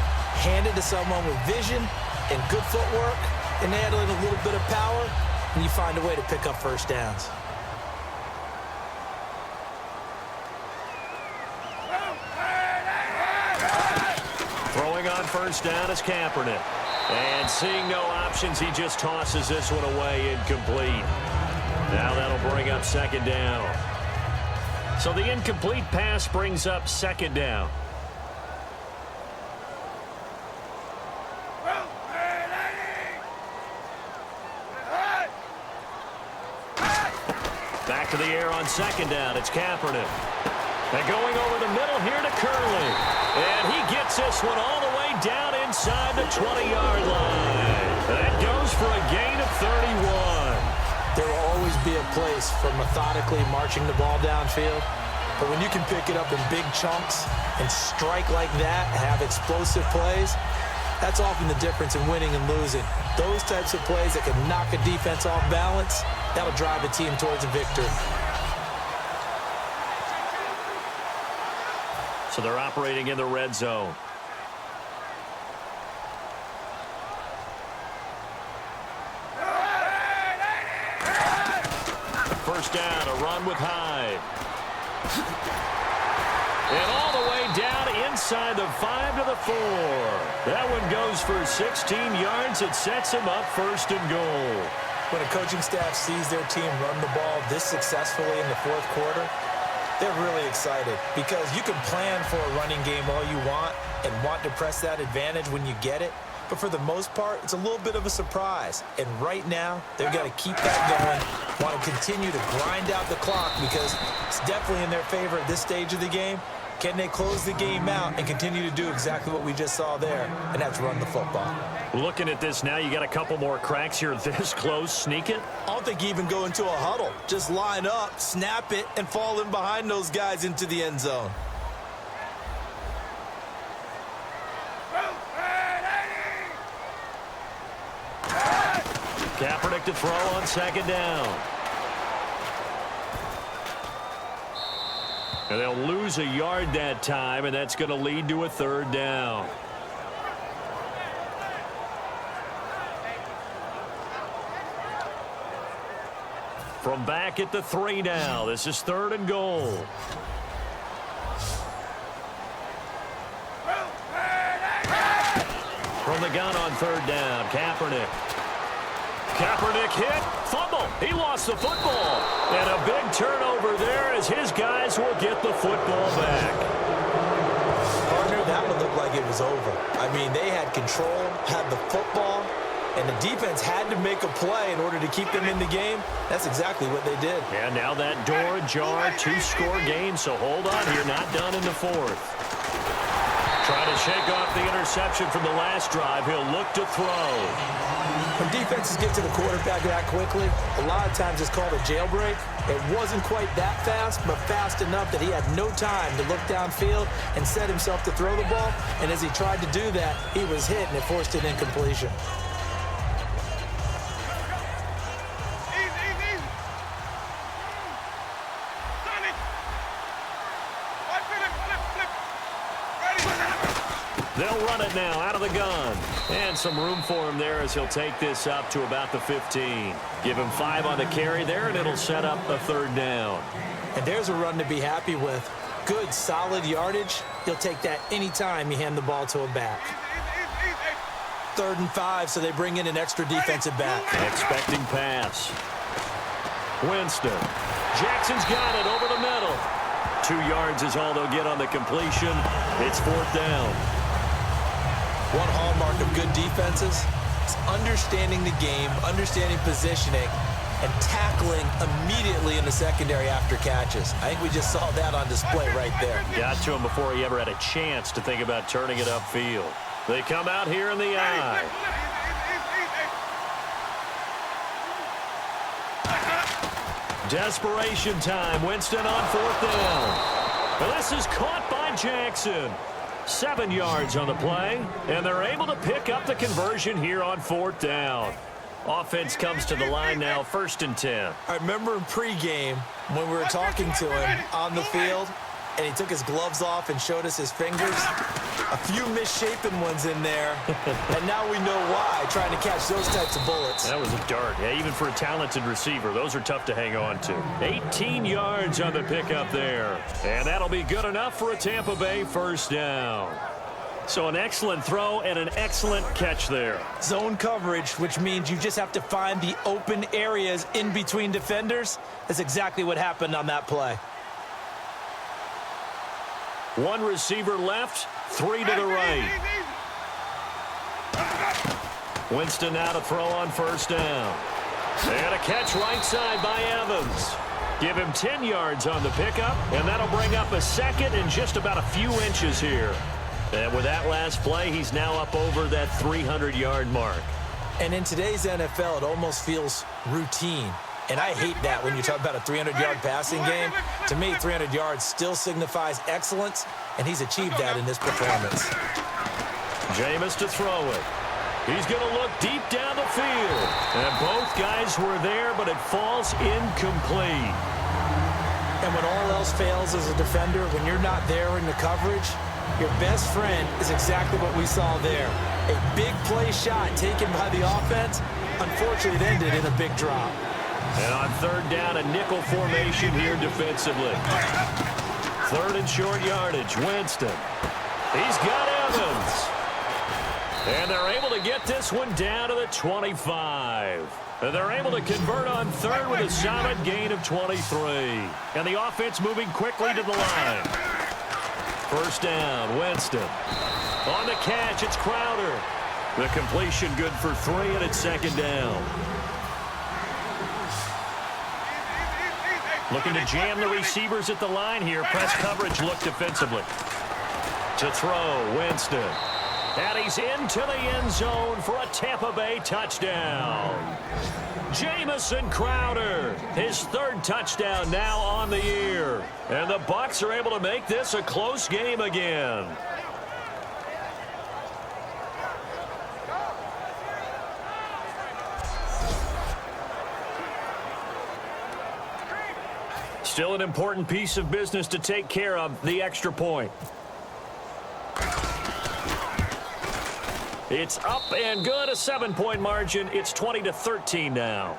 Hand it to someone with vision and good footwork, and add in a little bit of power, and you find a way to pick up first downs. Throwing on first down is Kaepernick. And seeing no options, he just tosses this one away incomplete. Now that'll bring up second down. So the incomplete pass brings up second down. Back to the air on second down. It's Kaepernick. And going over the middle here to Curley. And he gets this one all the way down inside the 20-yard line. That goes for a gain of 31. There will always be a place for methodically marching the ball downfield. But when you can pick it up in big chunks and strike like that, have explosive plays, that's often the difference in winning and losing. Those types of plays that can knock a defense off balance, that'll drive a team towards a victory. So they're operating in the red zone. First down, a run with Hyde. And all the way down inside the 5 to the 4. That one goes for 16 yards. It sets him up first and goal. When a coaching staff sees their team run the ball this successfully in the fourth quarter, they're really excited because you can plan for a running game all you want and want to press that advantage when you get it. But for the most part, it's a little bit of a surprise. And right now, they've got to keep that going, want to continue to grind out the clock because it's definitely in their favor at this stage of the game. Can they close the game out and continue to do exactly what we just saw there, and that's run the football? Looking at this now, you got a couple more cracks here this close. Sneak it. I don't think you even go into a huddle. Just line up, snap it, and fall in behind those guys into the end zone. Kaepernick to throw on second down. And they'll lose a yard that time, and that's going to lead to a third down. From back at the 3 now. This is 3rd and goal. From the gun on 3rd down, Kaepernick. Kaepernick hit, fumble. He lost the football. And a big turnover there as his guys will get the football back. Partner, that one looked like it was over. I mean, they had control, had the football, and the defense had to make a play in order to keep them in the game. That's exactly what they did. And now that door ajar, 2-score game, so hold on here, not done in the 4th. Trying to shake off the interception from the last drive. He'll look to throw. When defenses get to the quarterback that quickly, a lot of times it's called a jailbreak. It wasn't quite that fast, but fast enough that he had no time to look downfield and set himself to throw the ball. And as he tried to do that, he was hit, and it forced an incompletion. They'll run it now out of the gun. And some room for him there as he'll take this up to about the 15. Give him 5 on the carry there, and it'll set up a 3rd down. And there's a run to be happy with. Good, solid yardage. He'll take that anytime you hand the ball to a back. 3rd and 5, so they bring in an extra defensive back. Expecting pass. Winston. Jackson's got it over the middle. 2 yards is all they'll get on the completion. It's 4th down. One hallmark of good defenses is understanding the game, understanding positioning, and tackling immediately in the secondary after catches. I think we just saw that on display right there. Got to him before he ever had a chance to think about turning it upfield. They come out here in the eye. Desperation time. Winston on 4th down. Well, this is caught by Jackson. 7 yards on the play, and they're able to pick up the conversion here on 4th down. Offense comes to the line now, 1st and 10. I remember in pregame when we were talking to him on the field, and he took his gloves off and showed us his fingers. A few misshapen ones in there, and now we know why, trying to catch those types of bullets. That was a dart. Yeah, even for a talented receiver, those are tough to hang on to. 18 yards on the pickup there, and that'll be good enough for a Tampa Bay 1st down. So an excellent throw and an excellent catch there. Zone coverage, which means you just have to find the open areas in between defenders. That's exactly what happened on that play. 1 receiver left, 3 to the right. Winston now to throw on 1st down. And a catch right side by Evans. Give him 10 yards on the pickup, and that'll bring up a 2nd and just about a few inches here. And with that last play, he's now up over that 300-yard mark. And in today's NFL, it almost feels routine. And I hate that when you talk about a 300-yard passing game. To me, 300 yards still signifies excellence, and he's achieved that in this performance. Jameis to throw it. He's going to look deep down the field. And both guys were there, but it falls incomplete. And when all else fails as a defender, when you're not there in the coverage, your best friend is exactly what we saw there. A big play shot taken by the offense. Unfortunately, it ended in a big drop. And on 3rd down, a nickel formation here defensively. 3rd and short yardage, Winston. He's got Evans. And they're able to get this one down to the 25. And they're able to convert on 3rd with a solid gain of 23. And the offense moving quickly to the line. 1st down, Winston. On the catch, it's Crowder. The completion good for 3, and it's 2nd down. Looking to jam the receivers at the line here. Press coverage look defensively. To throw, Winston. And he's into the end zone for a Tampa Bay touchdown. Jamison Crowder, his 3rd touchdown now on the year. And the Bucs are able to make this a close game again. Still an important piece of business to take care of, the extra point. It's up and good, a 7-point margin. It's 20-13 now.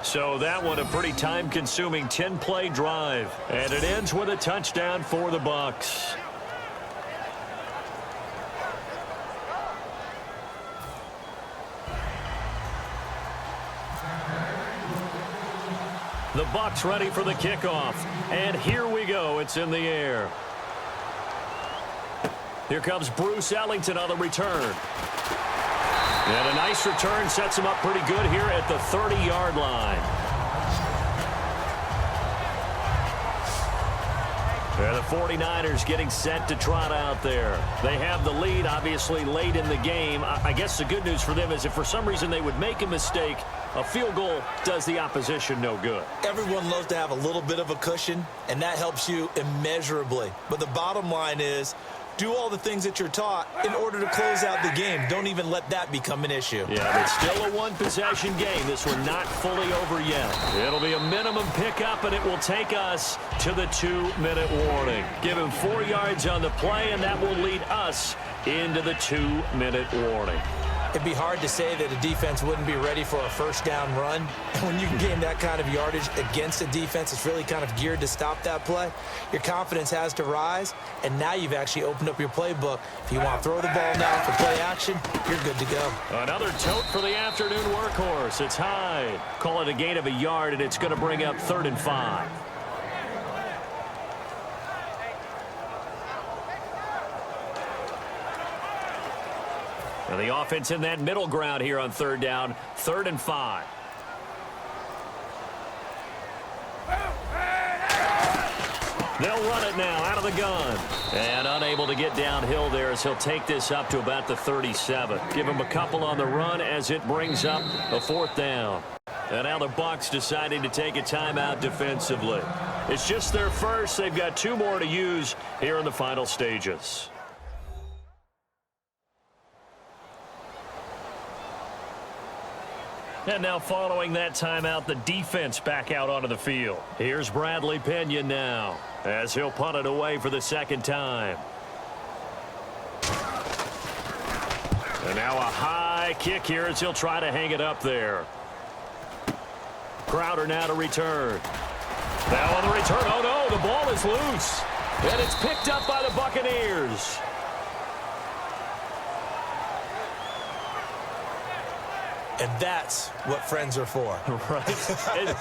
So that one a pretty time-consuming 10-play drive. And it ends with a touchdown for the Bucs. The Bucs ready for the kickoff. And here we go. It's in the air. Here comes Bruce Ellington on the return. And a nice return sets him up pretty good here at the 30-yard line. And the 49ers getting set to trot out there. They have the lead, obviously, late in the game. I guess the good news for them is if for some reason they would make a mistake, a field goal does the opposition no good. Everyone loves to have a little bit of a cushion, and that helps you immeasurably. But the bottom line is, do all the things that you're taught in order to close out the game. Don't even let that become an issue. Yeah, but still a one-possession game. This one not fully over yet. It'll be a minimum pickup, and it will take us to the 2-minute warning. Give him 4 yards on the play, and that will lead us into the 2-minute warning. It'd be hard to say that a defense wouldn't be ready for a first down run. And when you can gain that kind of yardage against a defense, it's really kind of geared to stop that play. Your confidence has to rise, and now you've actually opened up your playbook. If you want to throw the ball now for play action, you're good to go. Another tote for the afternoon workhorse. It's high. Call it a gain of a yard, and it's going to bring up 3rd and 5. And the offense in that middle ground here on 3rd down, 3rd and 5. They'll run it now out of the gun. And unable to get downhill there as he'll take this up to about the 37. Give him a couple on the run as it brings up a 4th down. And now the Bucs deciding to take a timeout defensively. It's just their first. They've got 2 more to use here in the final stages. And now following that timeout, the defense back out onto the field. Here's Bradley Pinion now as he'll punt it away for the 2nd time. And now a high kick here as he'll try to hang it up there. Crowder now to return. Now on the return, oh no, the ball is loose. And it's picked up by the Buccaneers. And that's what friends are for. Right.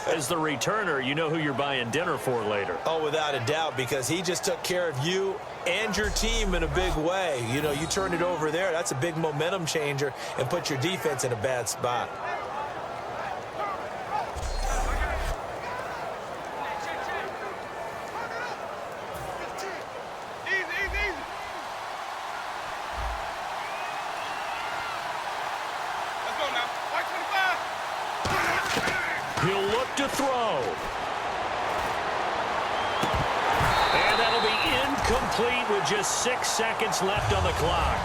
As the returner, you know who you're buying dinner for later. Oh, without a doubt, because he just took care of you and your team in a big way. You know, you turned it over there. That's a big momentum changer and put your defense in a bad spot. He'll look to throw. And that'll be incomplete with just 6 seconds left on the clock.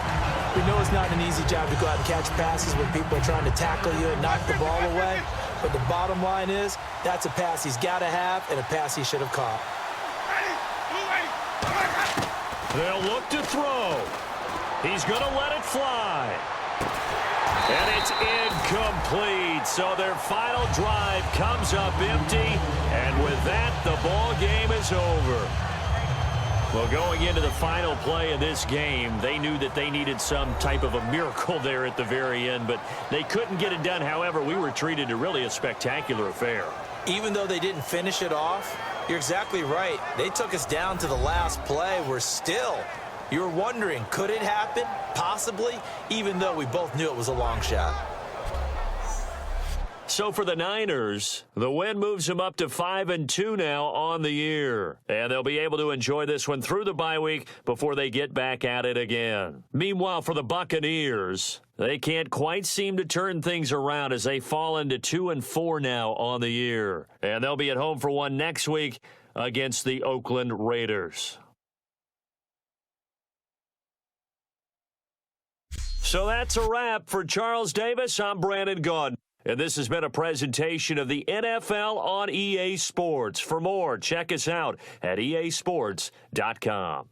We know it's not an easy job to go out and catch passes when people are trying to tackle you and knock the ball away. But the bottom line is, that's a pass he's got to have and a pass he should have caught. They'll look to throw. He's going to let it fly. And it's incomplete. So their final drive comes up empty. And with that, the ball game is over. Well, going into the final play of this game, they knew that they needed some type of a miracle there at the very end, but they couldn't get it done. However, we were treated to really a spectacular affair. Even though they didn't finish it off, you're exactly right. They took us down to the last play. We're still... You're wondering, could it happen? Possibly, even though we both knew it was a long shot. So for the Niners, the win moves them up to 5-2 now on the year. And they'll be able to enjoy this one through the bye week before they get back at it again. Meanwhile, for the Buccaneers, they can't quite seem to turn things around as they fall into 2-4 now on the year. And they'll be at home for one next week against the Oakland Raiders. So that's a wrap. For Charles Davis, I'm Brandon Gaudin. And this has been a presentation of the NFL on EA Sports. For more, check us out at easports.com.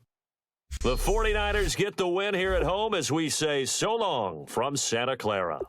The 49ers get the win here at home as we say so long from Santa Clara.